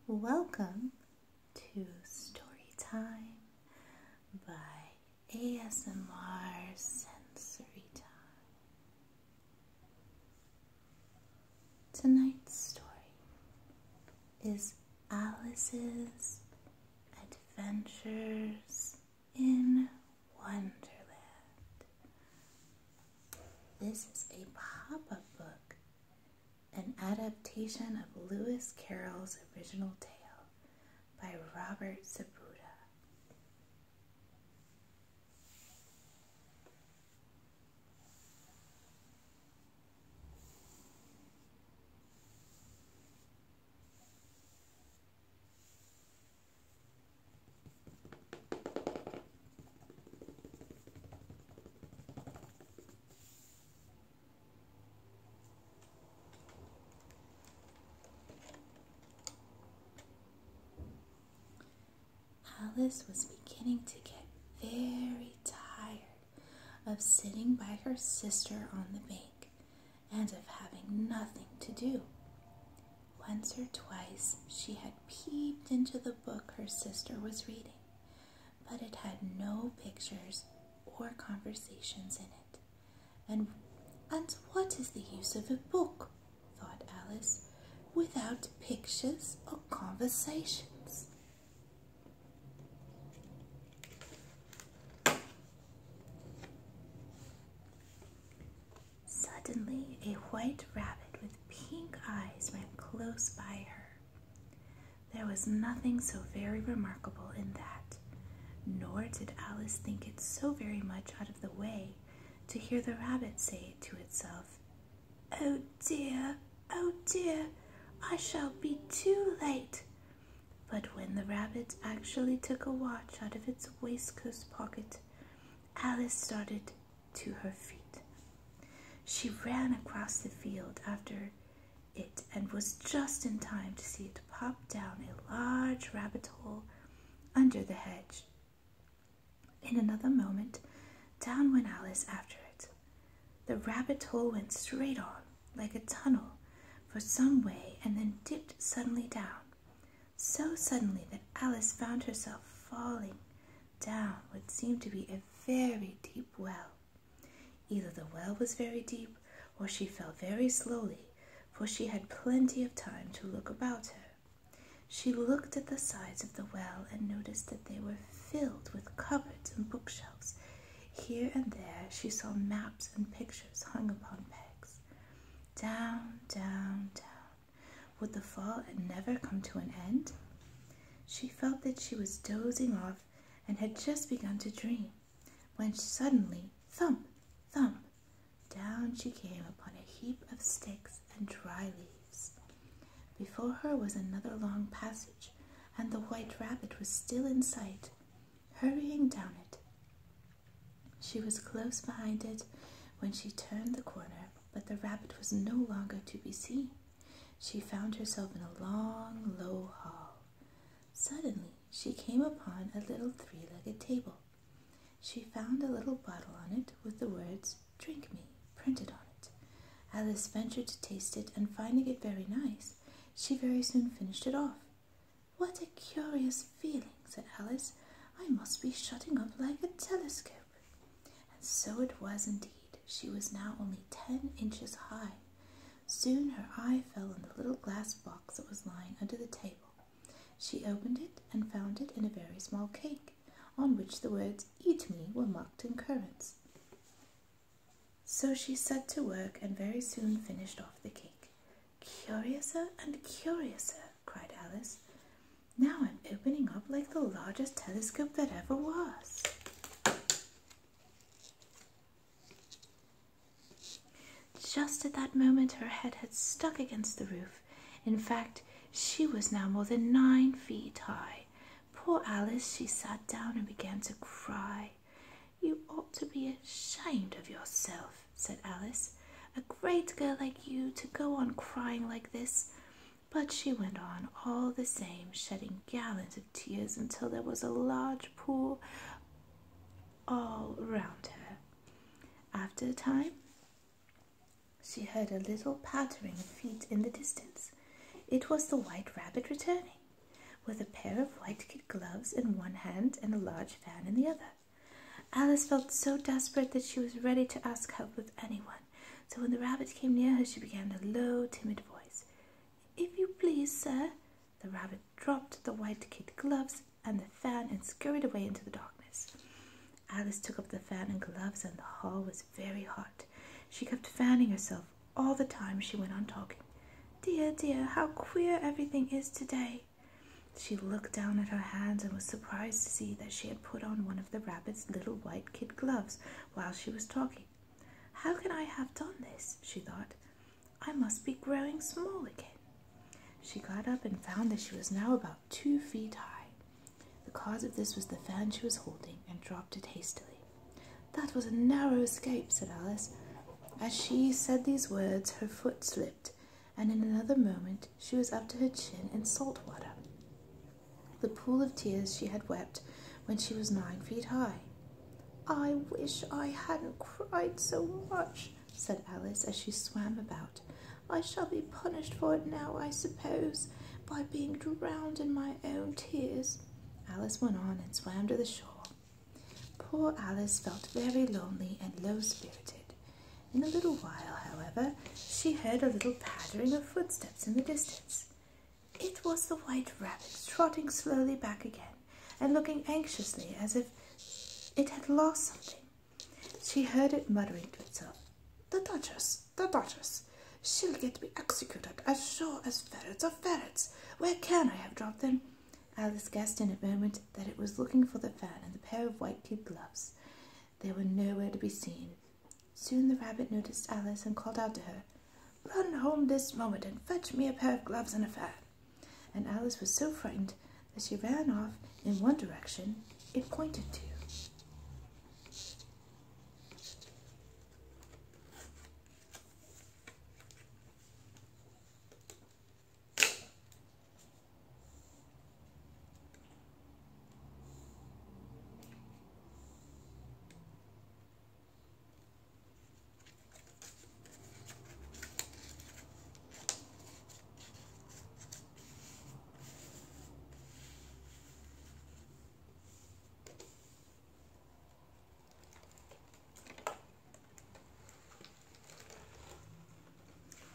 Welcome to Story Time by ASMR Sensory Time. Tonight's story is Alice's Adventures in Wonderland. This is a pop-up book, an adaptation of Lewis Carroll's original tale by Robert Zabuda. Alice was beginning to get very tired of sitting by her sister on the bank and of having nothing to do. Once or twice she had peeped into the book her sister was reading, but it had no pictures or conversations in it. And what is the use of a book, thought Alice, without pictures or conversations? Suddenly, a white rabbit with pink eyes ran close by her. There was nothing so very remarkable in that, nor did Alice think it so very much out of the way to hear the rabbit say to itself, oh dear, I shall be too late." But when the rabbit actually took a watch out of its waistcoat pocket, Alice started to her feet. She ran across the field after it and was just in time to see it pop down a large rabbit hole under the hedge. In another moment, down went Alice after it. The rabbit hole went straight on, like a tunnel, for some way and then dipped suddenly down, so suddenly that Alice found herself falling down what seemed to be a very deep well. Either the well was very deep, or she fell very slowly, for she had plenty of time to look about her. She looked at the sides of the well and noticed that they were filled with cupboards and bookshelves. Here and there she saw maps and pictures hung upon pegs. Down, down, down. Would the fall never come to an end? She felt that she was dozing off and had just begun to dream, when suddenly, thump, thump, down she came upon a heap of sticks and dry leaves. Before her was another long passage, and the white rabbit was still in sight, hurrying down it. She was close behind it when she turned the corner, but the rabbit was no longer to be seen. She found herself in a long, low hall. Suddenly she came upon a little three-legged table. She found a little bottle on it with the words, "Drink me," printed on it. Alice ventured to taste it, and finding it very nice, she very soon finished it off. "What a curious feeling," said Alice. "I must be shutting up like a telescope." And so it was indeed. She was now only 10 inches high. Soon her eye fell on the little glass box that was lying under the table. She opened it and found it in a very small cake, on which the words "Eat me" were marked in currants. So she set to work and very soon finished off the cake. "Curiouser and curiouser," cried Alice. "Now I'm opening up like the largest telescope that ever was." Just at that moment her head had stuck against the roof. In fact, she was now more than 9 feet high. Poor Alice, she sat down and began to cry. "You ought to be ashamed of yourself," said Alice. "A great girl like you to go on crying like this." But she went on all the same, shedding gallons of tears until there was a large pool all round her. After a time, she heard a little pattering of feet in the distance. It was the white rabbit returning. with a pair of white kid gloves in one hand and a large fan in the other. Alice felt so desperate that she was ready to ask help with anyone, so when the rabbit came near her, she began in a low, timid voice. "If you please, sir." The rabbit dropped the white kid gloves and the fan and scurried away into the darkness. Alice took up the fan and gloves, and the hall was very hot. She kept fanning herself all the time she went on talking. "Dear, dear, how queer everything is today." She looked down at her hands and was surprised to see that she had put on one of the rabbit's little white kid gloves while she was talking. "How can I have done this?" she thought. "I must be growing small again." She got up and found that she was now about 2 feet high. The cause of this was the fan she was holding, and dropped it hastily. "That was a narrow escape," said Alice. As she said these words, her foot slipped, and in another moment she was up to her chin in salt water, the pool of tears she had wept when she was 9 feet high. "I wish I hadn't cried so much," said Alice as she swam about. "I shall be punished for it now, I suppose, by being drowned in my own tears." Alice went on and swam to the shore. Poor Alice felt very lonely and low-spirited. In a little while, however, she heard a little pattering of footsteps in the distance. It was the White Rabbit trotting slowly back again and looking anxiously as if it had lost something. She heard it muttering to itself, the Duchess, she'll get me executed as sure as ferrets are ferrets. Where can I have dropped them?" Alice guessed in a moment that it was looking for the fan and the pair of white kid gloves. They were nowhere to be seen. Soon the rabbit noticed Alice and called out to her, "Run home this moment and fetch me a pair of gloves and a fan." And Alice was so frightened that she ran off in one direction it pointed to.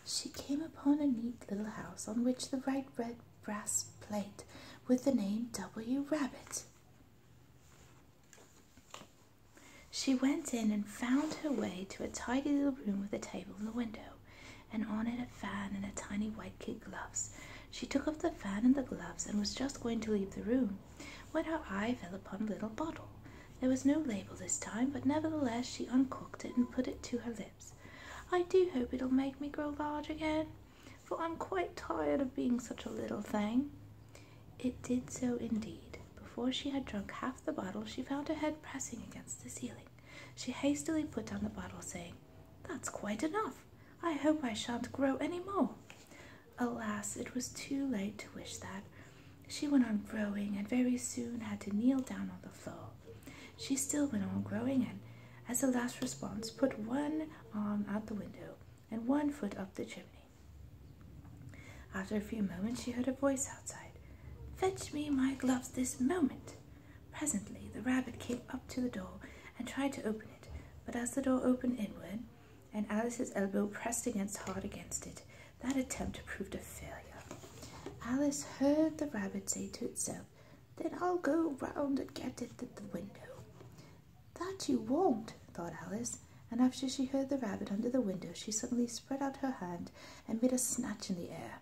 She came upon a neat little house on which the bright red brass plate with the name W. Rabbit. She went in and found her way to a tidy little room with a table in the window, and on it a fan and a tiny white kid gloves. She took up the fan and the gloves and was just going to leave the room when her eye fell upon a little bottle. There was no label this time, but nevertheless she uncorked it and put it to her lips. "I do hope it'll make me grow large again, for I'm quite tired of being such a little thing." It did so indeed. Before she had drunk half the bottle, she found her head pressing against the ceiling. She hastily put down the bottle, saying, "That's quite enough. I hope I shan't grow any more." Alas, it was too late to wish that. She went on growing, and very soon had to kneel down on the floor. She still went on growing, and as a last response, put one arm out the window and one foot up the chimney. After a few moments, she heard a voice outside. "Fetch me my gloves this moment." Presently, the rabbit came up to the door and tried to open it, but as the door opened inward, and Alice's elbow pressed hard against it, that attempt proved a failure. Alice heard the rabbit say to itself, "Then I'll go round and get it at the window." "That you won't," thought Alice, and after she heard the rabbit under the window, she suddenly spread out her hand and made a snatch in the air.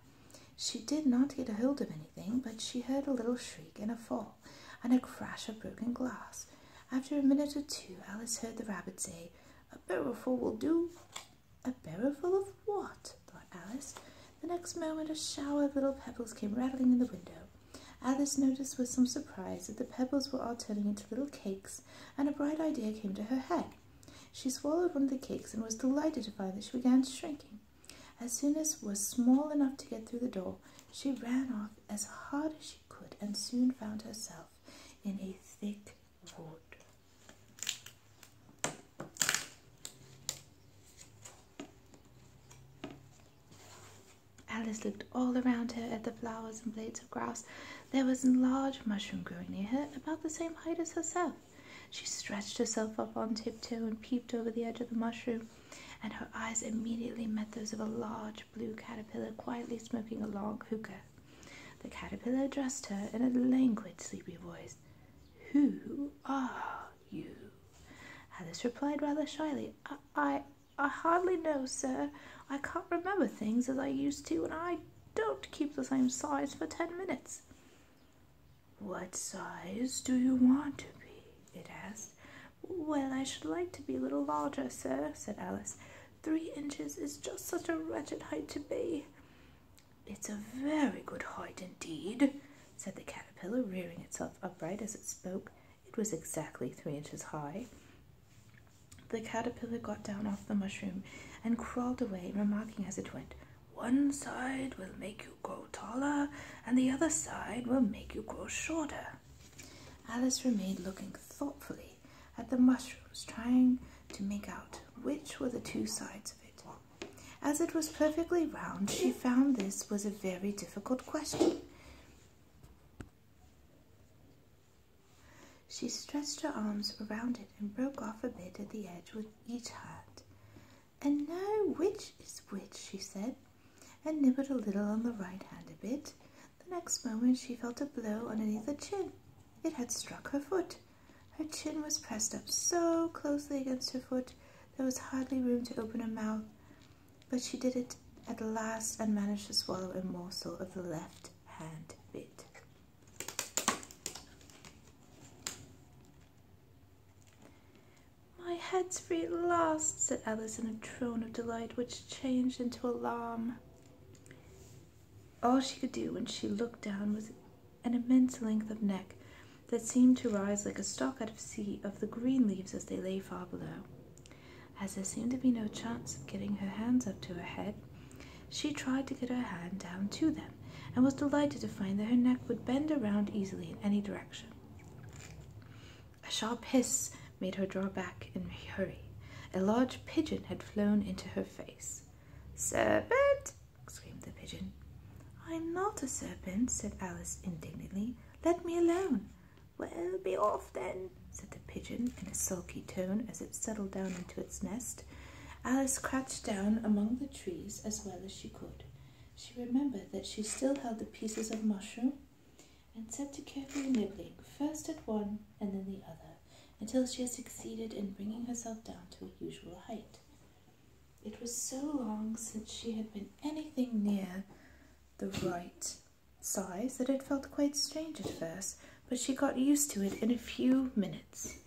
She did not get a hold of anything, but she heard a little shriek and a fall, and a crash of broken glass. After a minute or two, Alice heard the rabbit say, "A barrowful will do." "A barrowful of what?" thought Alice. The next moment a shower of little pebbles came rattling in the window. Alice noticed with some surprise that the pebbles were all turning into little cakes, and a bright idea came to her head. She swallowed one of the cakes and was delighted to find that she began shrinking. As soon as was small enough to get through the door, she ran off as hard as she could and soon found herself in a thick wood. Alice looked all around her at the flowers and blades of grass. There was a large mushroom growing near her, about the same height as herself. She stretched herself up on tiptoe and peeped over the edge of the mushroom, and her eyes immediately met those of a large blue caterpillar quietly smoking a long hookah. The caterpillar addressed her in a languid, sleepy voice. "Who are you?" Alice replied rather shyly, I hardly know, sir. I can't remember things as I used to, and I don't keep the same size for 10 minutes. What size do you want to be? It asked. Well, I should like to be a little larger, sir, said Alice. 3 inches is just such a wretched height to be. It's a very good height indeed, said the caterpillar, rearing itself upright as it spoke. It was exactly 3 inches high. The caterpillar got down off the mushroom and crawled away, remarking as it went, "One side will make you grow taller, and the other side will make you grow shorter." Alice remained looking thoughtfully at the mushrooms, trying to make out which were the 2 sides of it. As it was perfectly round, she found this was a very difficult question. She stretched her arms around it and broke off a bit at the edge with each hand. "And now which is which?" she said, and nibbled a little on the right hand a bit. The next moment she felt a blow underneath her chin. It had struck her foot. Her chin was pressed up so closely against her foot there was hardly room to open her mouth, but she did it at last and managed to swallow a morsel of the left hand bit. "My head's free at last," said Alice in a tone of delight which changed into alarm. All she could do when she looked down was an immense length of neck that seemed to rise like a stalk out of sea of the green leaves as they lay far below. As there seemed to be no chance of getting her hands up to her head, she tried to get her hand down to them, and was delighted to find that her neck would bend around easily in any direction. A sharp hiss made her draw back in a hurry. A large pigeon had flown into her face. "Serpent!" screamed the pigeon. "I'm not a serpent," said Alice indignantly. "Let me alone." "Well, be off then," said the pigeon in a sulky tone as it settled down into its nest. Alice crouched down among the trees as well as she could. She remembered that she still held the pieces of mushroom and set to carefully nibbling, first at one and then the other, until she had succeeded in bringing herself down to her usual height. It was so long since she had been anything near the right size that it felt quite strange at first, but she got used to it in a few minutes.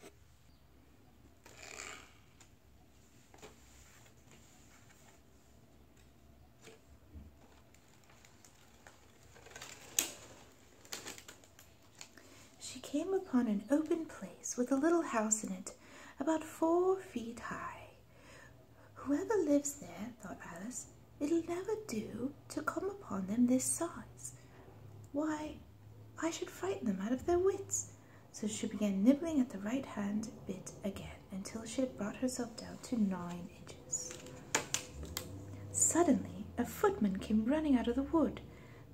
She came upon an open place with a little house in it, about 4 feet high. "Whoever lives there," thought Alice, "it'll never do to come upon them this size. Why, I should frighten them out of their wits." So she began nibbling at the right hand bit again until she had brought herself down to 9 inches. Suddenly, a footman came running out of the wood.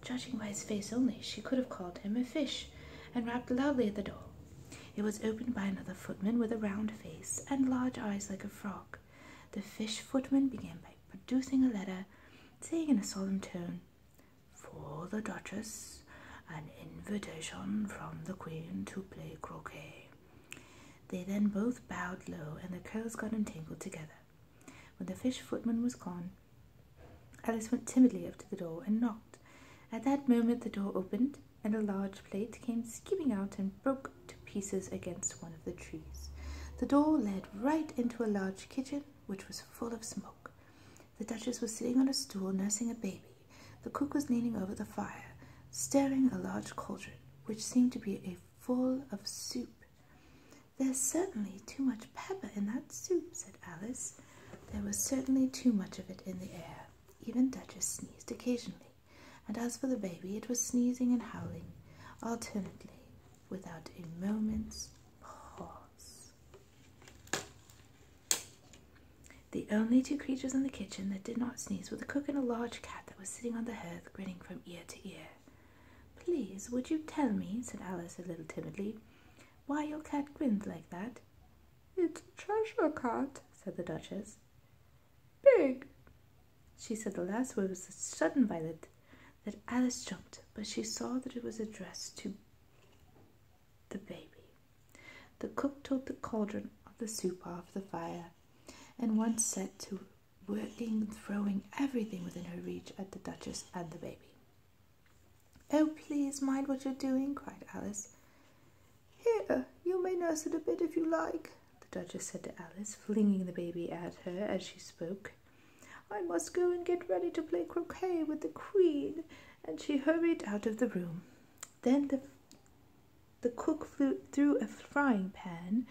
Judging by his face only, she could have called him a fish, and rapped loudly at the door. It was opened by another footman with a round face and large eyes like a frog. The fish footman began by producing a letter, saying in a solemn tone, "For the Duchess, an invitation from the Queen to play croquet." They then both bowed low, and the curls got entangled together. When the fish footman was gone, Alice went timidly up to the door and knocked. At that moment the door opened, and a large plate came skipping out and broke to pieces against one of the trees. The door led right into a large kitchen, which was full of smoke. The Duchess was sitting on a stool nursing a baby. The cook was leaning over the fire, stirring a large cauldron, which seemed to be full of soup. "There's certainly too much pepper in that soup," said Alice. There was certainly too much of it in the air. Even Duchess sneezed occasionally, and as for the baby, it was sneezing and howling alternately, without a moment's pause. The only two creatures in the kitchen that did not sneeze were the cook and a large cat that was sitting on the hearth, grinning from ear to ear. "Please, would you tell me," said Alice a little timidly, "why your cat grins like that?" "It's a Cheshire cat," said the Duchess. "Big." She said the last word with such sudden violence that Alice jumped, but she saw that it was addressed to the baby. The cook took the cauldron of the soup off the fire, and once set to working, throwing everything within her reach at the Duchess and the baby. "Oh, please mind what you're doing," cried Alice. "Here, you may nurse it a bit if you like," the Duchess said to Alice, flinging the baby at her as she spoke. "I must go and get ready to play croquet with the Queen," and she hurried out of the room. Then the cook threw a frying pan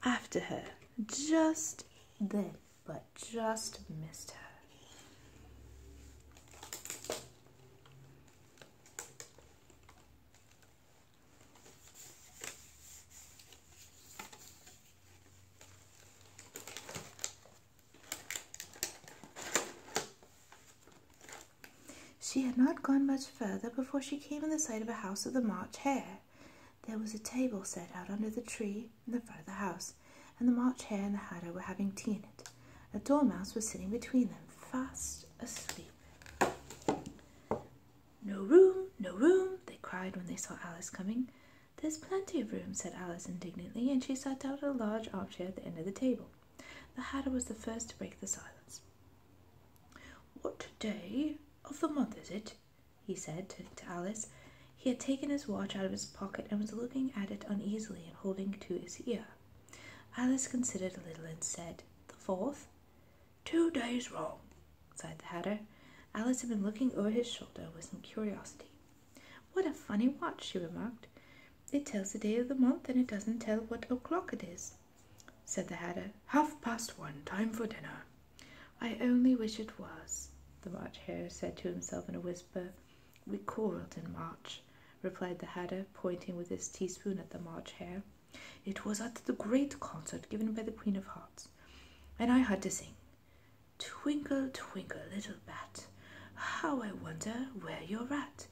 after her, just then, but just missed her. She had not gone much further before she came in the sight of a house of the March Hare. There was a table set out under the tree in the front of the house, and the March Hare and the Hatter were having tea in it. A dormouse was sitting between them, fast asleep. "No room, no room," they cried when they saw Alice coming. "There's plenty of room," said Alice indignantly, and she sat down in a large armchair at the end of the table. The Hatter was the first to break the silence. "What day of the month is it?" he said to Alice. He had taken his watch out of his pocket and was looking at it uneasily and holding it to his ear. Alice considered a little and said, "The 4th." "2 days wrong," sighed the Hatter. Alice had been looking over his shoulder with some curiosity. "What a funny watch," she remarked. "It tells the day of the month, and it doesn't tell what o'clock it is," said the Hatter. "1:30, time for dinner." "I only wish it was," the March Hare said to himself in a whisper. "We quarrelled in March," replied the Hatter, pointing with his teaspoon at the March Hare. "It was at the great concert given by the Queen of Hearts, and I had to sing, 'Twinkle, twinkle, little bat, how I wonder where you're at.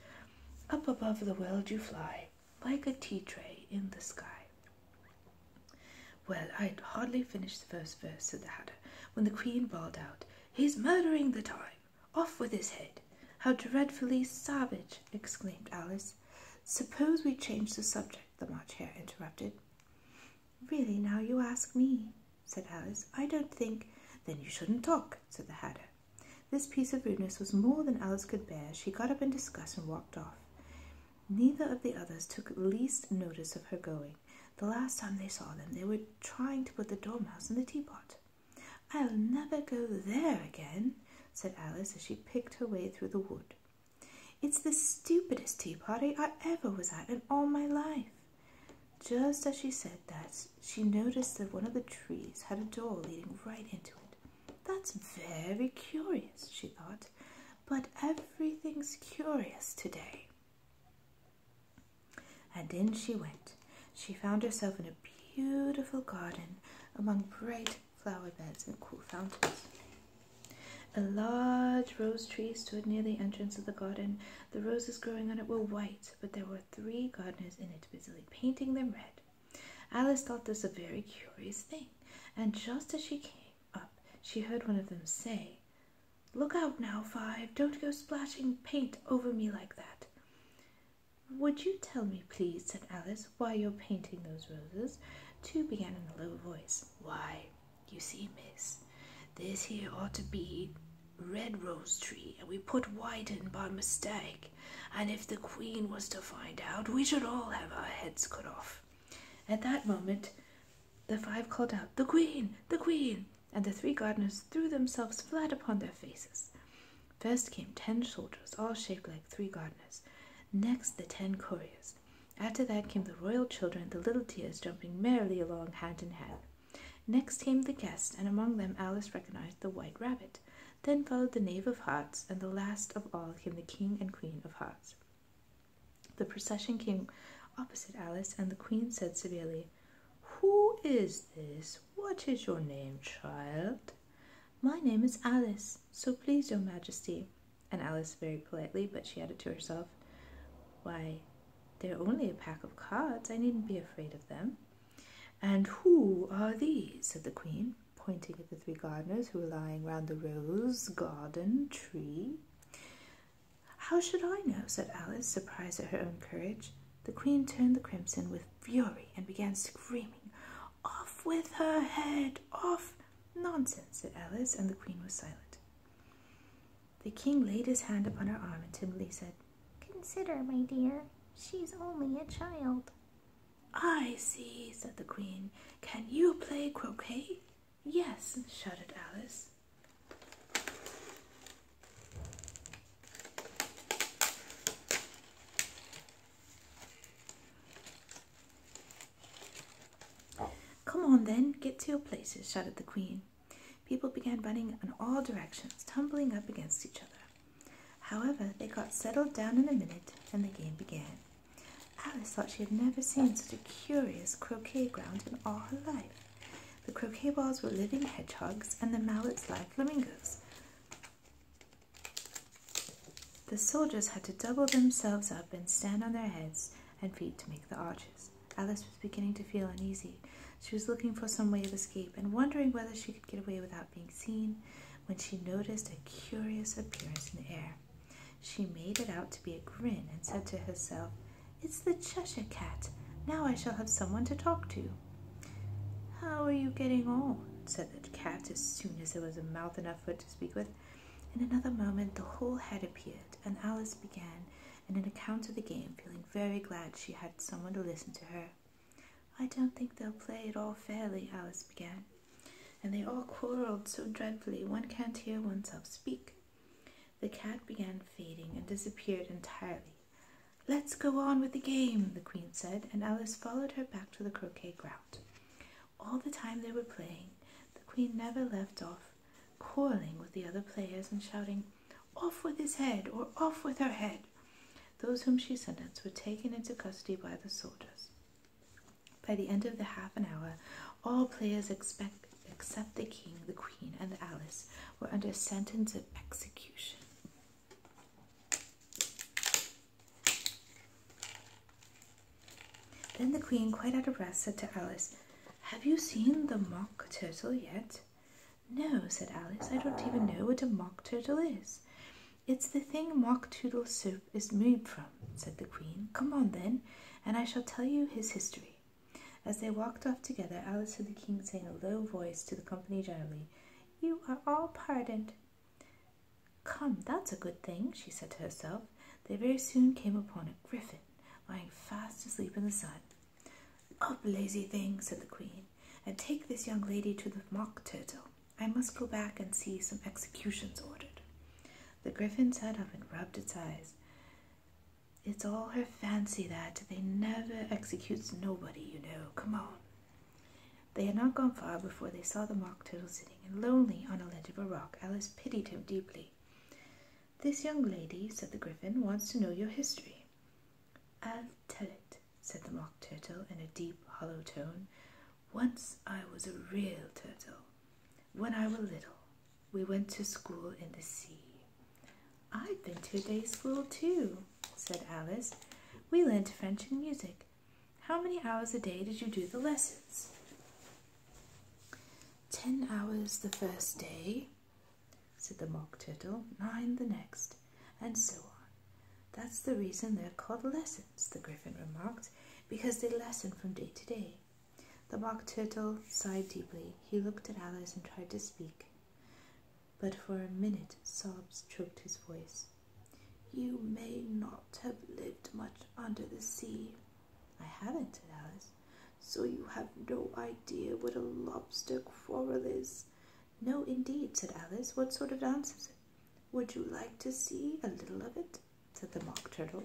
Up above the world you fly, like a tea tray in the sky.'" "Well, I'd hardly finished the first verse," said the Hatter, when the Queen bawled out, "He's murdering the time! Off with his head!" "How dreadfully savage!" exclaimed Alice. "Suppose we change the subject," the March Hare interrupted. "Really, now you ask me," said Alice. "I don't think—" "Then you shouldn't talk," said the Hatter. This piece of rudeness was more than Alice could bear. She got up in disgust and walked off. Neither of the others took the least notice of her going. The last time they saw them, they were trying to put the dormouse in the teapot. "I'll never go there again," said Alice as she picked her way through the wood. "It's the stupidest tea party I ever was at in all my life." Just as she said that, she noticed that one of the trees had a door leading right into it. "That's very curious," she thought, "but everything's curious today." And in she went. She found herself in a beautiful garden among bright flower beds and cool fountains. A large rose tree stood near the entrance of the garden. The roses growing on it were white, but there were 3 gardeners in it busily painting them red. Alice thought this a very curious thing, and just as she came up, she heard one of them say, "Look out now, 5, don't go splashing paint over me like that." "Would you tell me, please," said Alice, "why you're painting those roses?" 2 began in a low voice. "Why, you see, miss, this here ought to be red rose tree, and we put white in by mistake, and if the Queen was to find out, we should all have our heads cut off." At that moment, the 5 called out, "The Queen! The Queen!" and the 3 gardeners threw themselves flat upon their faces. First came 10 soldiers, all shaped like 3 gardeners. Next, the 10 couriers. After that came the royal children, the little dears jumping merrily along hand in hand. Next came the guests, and among them Alice recognized the White Rabbit. Then followed the Knave of Hearts, and the last of all came the King and Queen of Hearts. The procession came opposite Alice, and the Queen said severely, "Who is this? What is your name, child?" My name is Alice, so please, your majesty. And Alice very politely, but she added to herself, why, they're only a pack of cards. I needn't be afraid of them. And who are these? Said the queen, pointing at the three gardeners who were lying round the rose garden tree. How should I know? Said Alice, surprised at her own courage. The queen turned the crimson with fury and began screaming, "Off with her head! Off!" "Nonsense," said Alice, and the queen was silent. The king laid his hand upon her arm and timidly said, "Consider, my dear, she's only a child." "I see," said the queen. "Can you play croquet?" "Yes," shouted Alice. "Come on, then, get to your places," shouted the queen. People began running in all directions, tumbling up against each other. However, they got settled down in a minute, and the game began. Alice thought she had never seen such a curious croquet ground in all her life. The croquet balls were living hedgehogs, and the mallets live flamingos. The soldiers had to double themselves up and stand on their heads and feet to make the arches. Alice was beginning to feel uneasy. She was looking for some way of escape and wondering whether she could get away without being seen when she noticed a curious appearance in the air. She made it out to be a grin and said to herself, "It's the Cheshire Cat. Now I shall have someone to talk to." "How are you getting on?" said the cat as soon as there was a mouth enough for it to speak with. In another moment the whole head appeared, and Alice began in an account of the game, feeling very glad she had someone to listen to her. "I don't think they'll play it all fairly," Alice began, "and they all quarreled so dreadfully one can't hear oneself speak." The cat began fading and disappeared entirely. "Let's go on with the game," the queen said, and Alice followed her back to the croquet ground. All the time they were playing, the queen never left off quarreling with the other players and shouting, "Off with his head," or "Off with her head." Those whom she sentenced were taken into custody by the soldiers. By the end of the half an hour, all players except the king, the queen, and Alice were under sentence of execution. Then the queen, quite out of breath, said to Alice, "Have you seen the mock turtle yet?" "No," said Alice, "I don't even know what a mock turtle is." "It's the thing mock turtle soup is made from," said the queen. "Come on, then, and I shall tell you his history." As they walked off together, Alice heard the king say in a low voice to the company generally, "You are all pardoned." "Come, that's a good thing," she said to herself. They very soon came upon a griffin lying fast asleep in the sun. "Up, lazy thing," said the queen, "and take this young lady to the mock turtle. I must go back and see some executions ordered." The griffin sat up and rubbed its eyes. "It's all her fancy that. They never executes nobody, you know. Come on." They had not gone far before they saw the mock turtle sitting and lonely on a ledge of a rock. Alice pitied him deeply. "This young lady," said the griffin, "wants to know your history." "I'll tell it," said the mock turtle in a deep, hollow tone. "Once I was a real turtle. When I was little, we went to school in the sea." "I've been to a day school too," said Alice. "We learned French and music. How many hours a day did you do the lessons?" 10 hours the first day," said the mock turtle, 9 the next, and so on. "That's the reason they're called lessons," the griffin remarked, "because they lesson from day to day." The mock turtle sighed deeply. He looked at Alice and tried to speak, but for a minute sobs choked his voice. "You may not have lived much under the sea." "I haven't," said Alice. "So you have no idea what a lobster quarrel is?" "No, indeed," said Alice. "What sort of dance is it?" "Would you like to see a little of it?" said the mock turtle.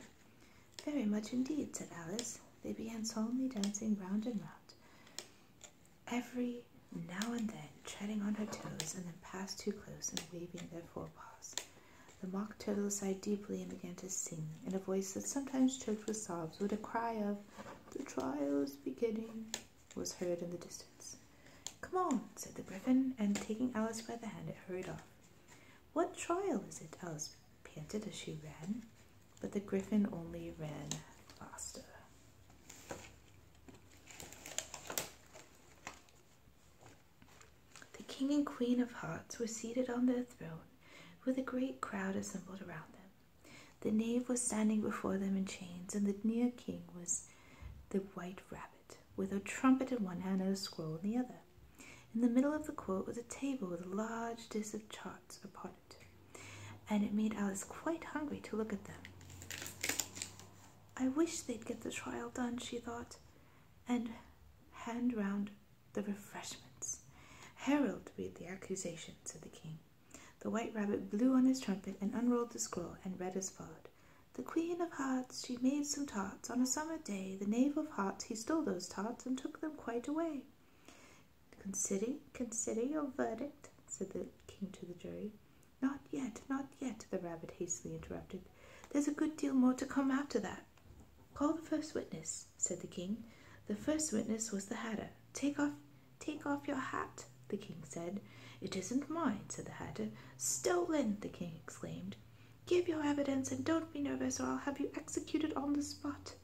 "Very much indeed," said Alice. They began solemnly dancing round and round, every now and then treading on her toes, and then passed too close and waving their forepaws. The mock turtle sighed deeply and began to sing in a voice that sometimes choked with sobs, with a cry of "The trial is beginning" was heard in the distance. "Come on," said the Gryphon, and taking Alice by the hand, it hurried off. "What trial is it?" Alice panted as she ran, but the Gryphon only ran faster. The King and Queen of Hearts were seated on their throne, with a great crowd assembled around them. The knave was standing before them in chains, and the near king was the White Rabbit, with a trumpet in one hand and a scroll in the other. In the middle of the court was a table with a large dish of charts upon it, and it made Alice quite hungry to look at them. "I wish they'd get the trial done," she thought, and hand round the refreshments. "Herald, read the accusation," said the king. The White Rabbit blew on his trumpet and unrolled the scroll and read as followed. "The Queen of Hearts, she made some tarts. On a summer day, the Knave of Hearts, he stole those tarts and took them quite away." Consider your verdict," said the king to the jury. Not yet, the rabbit hastily interrupted. "There's a good deal more to come after that." "Call the first witness," said the king. The first witness was the Hatter. Take off your hat," the king said. "It isn't mine," said the Hatter. "Stolen!" the king exclaimed. "Give your evidence, and don't be nervous, or I'll have you executed on the spot."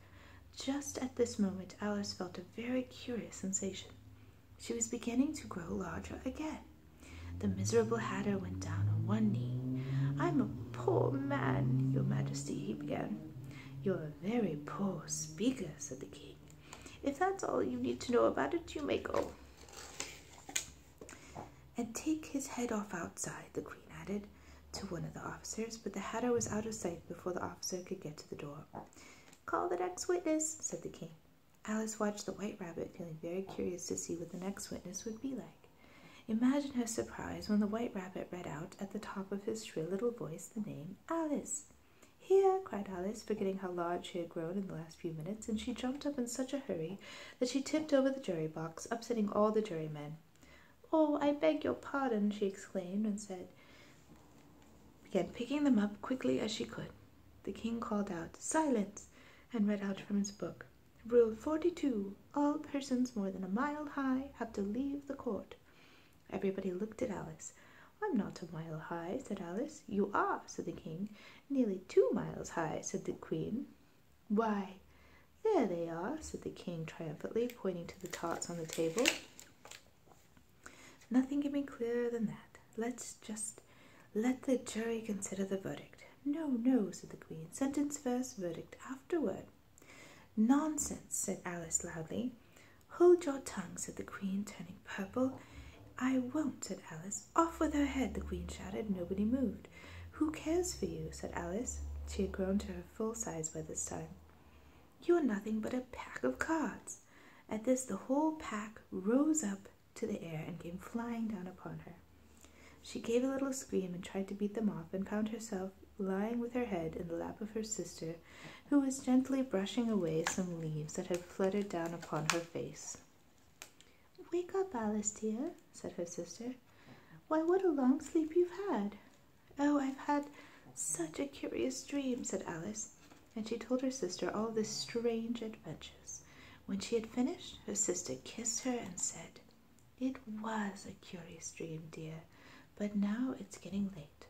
Just at this moment, Alice felt a very curious sensation. She was beginning to grow larger again. The miserable Hatter went down on one knee. "I'm a poor man, your majesty," he began. "You're a very poor speaker," said the king. "If that's all you need to know about it, you may go." "And take his head off outside," the queen added to one of the officers, but the Hatter was out of sight before the officer could get to the door. "Call the next witness," said the king. Alice watched the White Rabbit, feeling very curious to see what the next witness would be like. Imagine her surprise when the White Rabbit read out at the top of his shrill little voice the name Alice. "Here!" cried Alice, forgetting how large she had grown in the last few minutes, and she jumped up in such a hurry that she tipped over the jury box, upsetting all the jurymen. "Oh, I beg your pardon," she exclaimed, and began picking them up quickly as she could. The king called out, "Silence!" and read out from his book. "Rule 42. All persons more than a mile high have to leave the court." Everybody looked at Alice. "I'm not a mile high," said Alice. "You are," said the king. "Nearly 2 miles high," said the queen. "Why, there they are," said the king triumphantly, pointing to the tarts on the table. "Nothing can be clearer than that. Let's just let the jury consider the verdict." No, said the queen. "Sentence first, verdict afterward." "Nonsense," said Alice loudly. "Hold your tongue," said the queen, turning purple. "I won't," said Alice. "Off with her head," the queen shouted. Nobody moved. "Who cares for you?" said Alice. She had grown to her full size by this time. "You're nothing but a pack of cards." At this, the whole pack rose up to the air and came flying down upon her. She gave a little scream and tried to beat them off, and found herself lying with her head in the lap of her sister, who was gently brushing away some leaves that had fluttered down upon her face. "Wake up, Alice, dear," said her sister. "Why, what a long sleep you've had." "Oh, I've had such a curious dream," said Alice, and she told her sister all the strange adventures. When she had finished, her sister kissed her and said, "It was a curious dream, dear, but now it's getting late."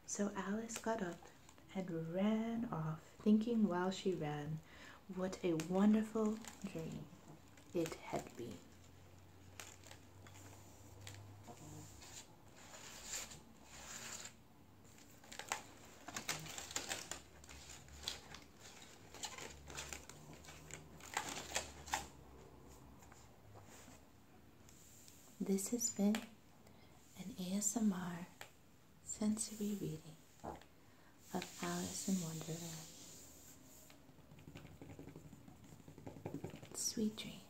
So Alice got up and ran off, thinking while she ran what a wonderful dream it had been. This has been an ASMR sensory reading of Alice in Wonderland. Sweet dreams.